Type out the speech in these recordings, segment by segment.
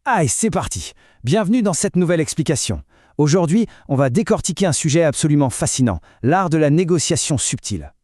Allez, c'est parti. Bienvenue dans cette nouvelle explication. Aujourd'hui, on va décortiquer un sujet absolument fascinant, l'art de la négociation subtile.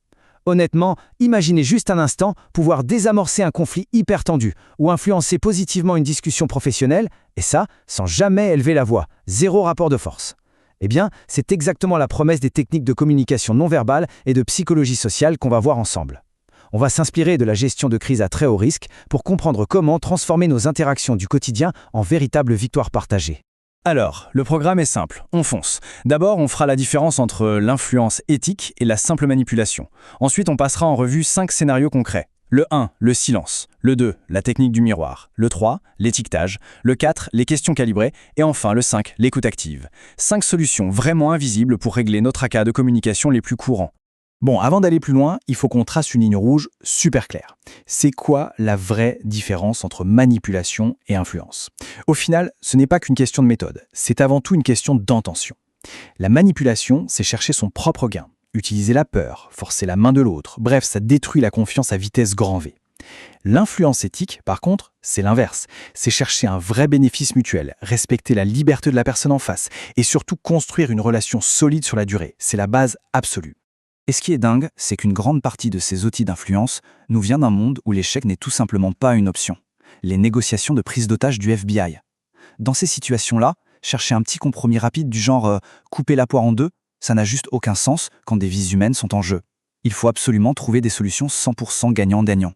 Honnêtement, imaginez juste un instant pouvoir désamorcer un conflit hyper tendu ou influencer positivement une discussion professionnelle, et ça, sans jamais élever la voix, zéro rapport de force. Eh bien, c'est exactement la promesse des techniques de communication non verbale et de psychologie sociale qu'on va voir ensemble. On va s'inspirer de la gestion de crise à très haut risque pour comprendre comment transformer nos interactions du quotidien en véritables victoires partagées. Alors, le programme est simple, on fonce. D'abord, on fera la différence entre l'influence éthique et la simple manipulation. Ensuite, on passera en revue 5 scénarios concrets. Le 1, le silence. Le 2, la technique du miroir. Le 3, l'étiquetage. Le 4, les questions calibrées. Et enfin, le 5, l'écoute active. 5 solutions vraiment invisibles pour régler nos tracas de communication les plus courants. Bon, avant d'aller plus loin, il faut qu'on trace une ligne rouge super claire. C'est quoi la vraie différence entre manipulation et influence? Au final, ce n'est pas qu'une question de méthode, c'est avant tout une question d'intention. La manipulation, c'est chercher son propre gain, utiliser la peur, forcer la main de l'autre, bref, ça détruit la confiance à vitesse grand V. L'influence éthique, par contre, c'est l'inverse. C'est chercher un vrai bénéfice mutuel, respecter la liberté de la personne en face et surtout construire une relation solide sur la durée. C'est la base absolue. Et ce qui est dingue, c'est qu'une grande partie de ces outils d'influence nous vient d'un monde où l'échec n'est tout simplement pas une option. Les négociations de prise d'otage du FBI. Dans ces situations-là, chercher un petit compromis rapide du genre couper la poire en deux, ça n'a juste aucun sens quand des vies humaines sont en jeu. Il faut absolument trouver des solutions 100% gagnant-gagnant.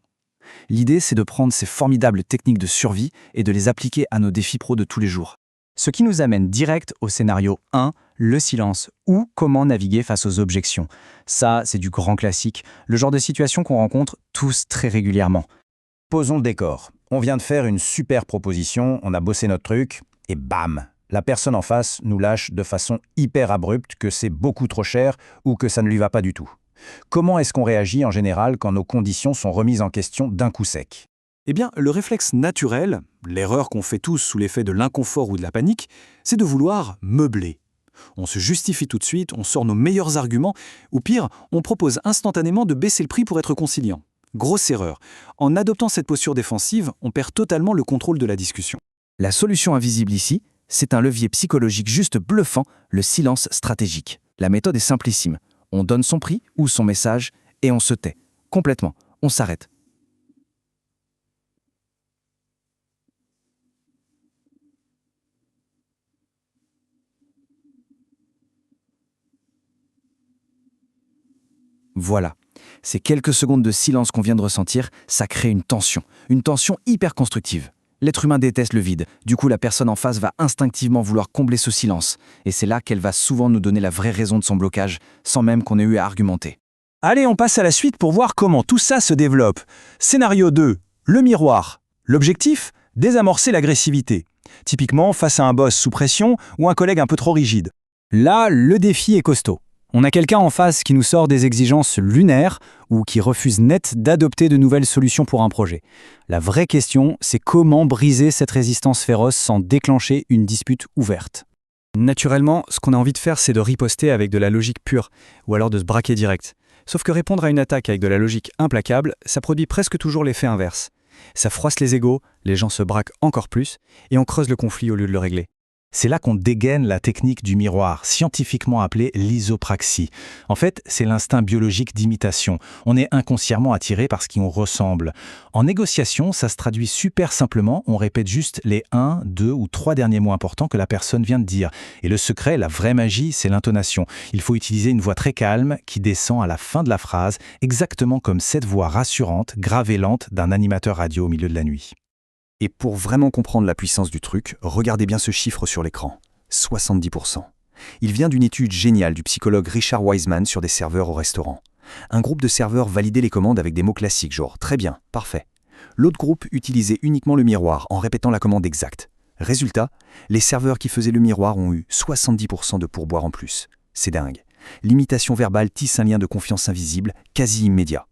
L'idée, c'est de prendre ces formidables techniques de survie et de les appliquer à nos défis pros de tous les jours. Ce qui nous amène direct au scénario 1, le silence, ou comment naviguer face aux objections. Ça, c'est du grand classique, le genre de situation qu'on rencontre tous très régulièrement. Posons le décor. On vient de faire une super proposition, on a bossé notre truc, et bam! La personne en face nous lâche de façon hyper abrupte que c'est beaucoup trop cher ou que ça ne lui va pas du tout. Comment est-ce qu'on réagit en général quand nos conditions sont remises en question d'un coup sec? Eh bien, le réflexe naturel, l'erreur qu'on fait tous sous l'effet de l'inconfort ou de la panique, c'est de vouloir meubler. On se justifie tout de suite, on sort nos meilleurs arguments, ou pire, on propose instantanément de baisser le prix pour être conciliant. Grosse erreur. En adoptant cette posture défensive, on perd totalement le contrôle de la discussion. La solution invisible ici, c'est un levier psychologique juste bluffant, le silence stratégique. La méthode est simplissime. On donne son prix ou son message et on se tait. Complètement. On s'arrête. Voilà. Ces quelques secondes de silence qu'on vient de ressentir, ça crée une tension hyper constructive. L'être humain déteste le vide, du coup la personne en face va instinctivement vouloir combler ce silence, et c'est là qu'elle va souvent nous donner la vraie raison de son blocage, sans même qu'on ait eu à argumenter. Allez, on passe à la suite pour voir comment tout ça se développe. Scénario 2, le miroir. L'objectif, désamorcer l'agressivité. Typiquement face à un boss sous pression ou un collègue un peu trop rigide. Là, le défi est costaud. On a quelqu'un en face qui nous sort des exigences lunaires ou qui refuse net d'adopter de nouvelles solutions pour un projet. La vraie question, c'est comment briser cette résistance féroce sans déclencher une dispute ouverte. Naturellement, ce qu'on a envie de faire, c'est de riposter avec de la logique pure, ou alors de se braquer direct. Sauf que répondre à une attaque avec de la logique implacable, ça produit presque toujours l'effet inverse. Ça froisse les égos, les gens se braquent encore plus, et on creuse le conflit au lieu de le régler. C'est là qu'on dégaine la technique du miroir, scientifiquement appelée l'isopraxie. En fait, c'est l'instinct biologique d'imitation. On est inconsciemment attiré par ce qui on ressemble. En négociation, ça se traduit super simplement. On répète juste les 1, 2 ou 3 derniers mots importants que la personne vient de dire. Et le secret, la vraie magie, c'est l'intonation. Il faut utiliser une voix très calme qui descend à la fin de la phrase, exactement comme cette voix rassurante, grave et lente d'un animateur radio au milieu de la nuit. Et pour vraiment comprendre la puissance du truc, regardez bien ce chiffre sur l'écran. 70%. Il vient d'une étude géniale du psychologue Richard Wiseman sur des serveurs au restaurant. Un groupe de serveurs validait les commandes avec des mots classiques, genre « très bien, parfait ». L'autre groupe utilisait uniquement le miroir en répétant la commande exacte. Résultat, les serveurs qui faisaient le miroir ont eu 70% de pourboire en plus. C'est dingue. L'imitation verbale tisse un lien de confiance invisible, quasi immédiat.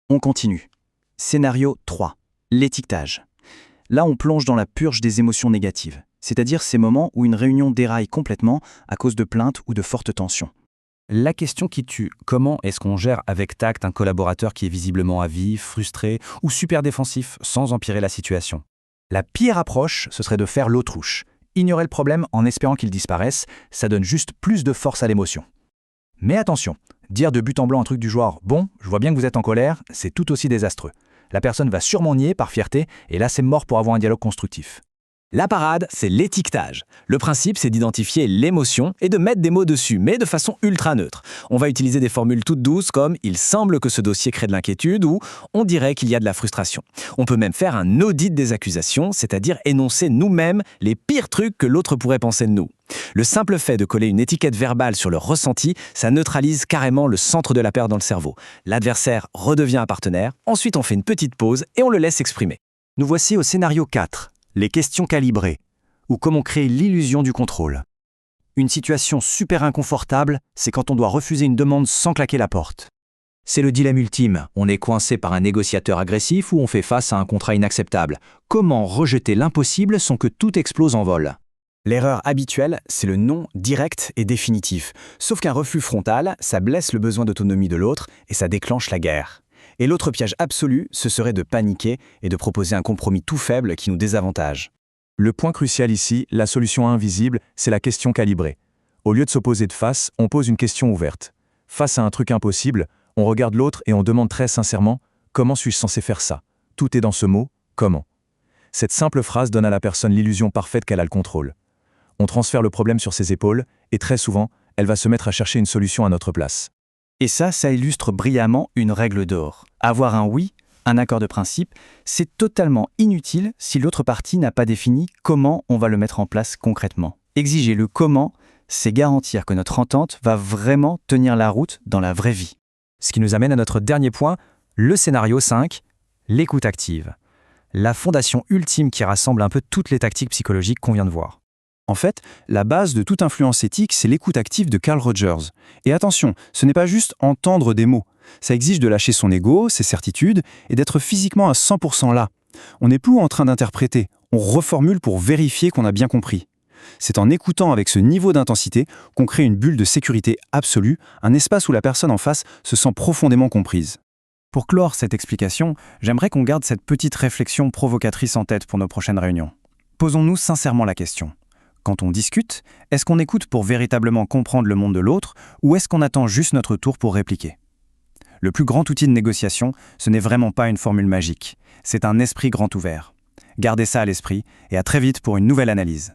On continue. Scénario 3. L'étiquetage. Là, on plonge dans la purge des émotions négatives, c'est-à-dire ces moments où une réunion déraille complètement à cause de plaintes ou de fortes tensions. La question qui tue, comment est-ce qu'on gère avec tact un collaborateur qui est visiblement à vif, frustré ou super défensif sans empirer la situation? La pire approche, ce serait de faire l'autruche. Ignorer le problème en espérant qu'il disparaisse, ça donne juste plus de force à l'émotion. Mais attention, dire de but en blanc un truc du genre « Bon, je vois bien que vous êtes en colère », c'est tout aussi désastreux. La personne va sûrement nier par fierté, et là c'est mort pour avoir un dialogue constructif. La parade, c'est l'étiquetage. Le principe, c'est d'identifier l'émotion et de mettre des mots dessus, mais de façon ultra neutre. On va utiliser des formules toutes douces comme « il semble que ce dossier crée de l'inquiétude » ou « on dirait qu'il y a de la frustration ». On peut même faire un audit des accusations, c'est-à-dire énoncer nous-mêmes les pires trucs que l'autre pourrait penser de nous. Le simple fait de coller une étiquette verbale sur le ressenti, ça neutralise carrément le centre de la peur dans le cerveau. L'adversaire redevient un partenaire, ensuite on fait une petite pause et on le laisse exprimer. Nous voici au scénario 4, les questions calibrées, ou comment créer l'illusion du contrôle. Une situation super inconfortable, c'est quand on doit refuser une demande sans claquer la porte. C'est le dilemme ultime. On est coincé par un négociateur agressif ou on fait face à un contrat inacceptable. Comment rejeter l'impossible sans que tout explose en vol ? L'erreur habituelle, c'est le non direct et définitif. Sauf qu'un refus frontal, ça blesse le besoin d'autonomie de l'autre et ça déclenche la guerre. Et l'autre piège absolu, ce serait de paniquer et de proposer un compromis tout faible qui nous désavantage. Le point crucial ici, la solution invisible, c'est la question calibrée. Au lieu de s'opposer de face, on pose une question ouverte. Face à un truc impossible, on regarde l'autre et on demande très sincèrement « Comment suis-je censé faire ça ?» Tout est dans ce mot « comment ». Cette simple phrase donne à la personne l'illusion parfaite qu'elle a le contrôle. On transfère le problème sur ses épaules et très souvent, elle va se mettre à chercher une solution à notre place. Et ça illustre brillamment une règle d'or. Avoir un oui, un accord de principe, c'est totalement inutile si l'autre partie n'a pas défini comment on va le mettre en place concrètement. Exiger le comment, c'est garantir que notre entente va vraiment tenir la route dans la vraie vie. Ce qui nous amène à notre dernier point, le scénario 5, l'écoute active. La fondation ultime qui rassemble un peu toutes les tactiques psychologiques qu'on vient de voir. En fait, la base de toute influence éthique, c'est l'écoute active de Carl Rogers. Et attention, ce n'est pas juste entendre des mots. Ça exige de lâcher son ego, ses certitudes, et d'être physiquement à 100% là. On n'est plus en train d'interpréter, on reformule pour vérifier qu'on a bien compris. C'est en écoutant avec ce niveau d'intensité qu'on crée une bulle de sécurité absolue, un espace où la personne en face se sent profondément comprise. Pour clore cette explication, j'aimerais qu'on garde cette petite réflexion provocatrice en tête pour nos prochaines réunions. Posons-nous sincèrement la question. Quand on discute, est-ce qu'on écoute pour véritablement comprendre le monde de l'autre ou est-ce qu'on attend juste notre tour pour répliquer ? Le plus grand outil de négociation, ce n'est vraiment pas une formule magique. C'est un esprit grand ouvert. Gardez ça à l'esprit et à très vite pour une nouvelle analyse.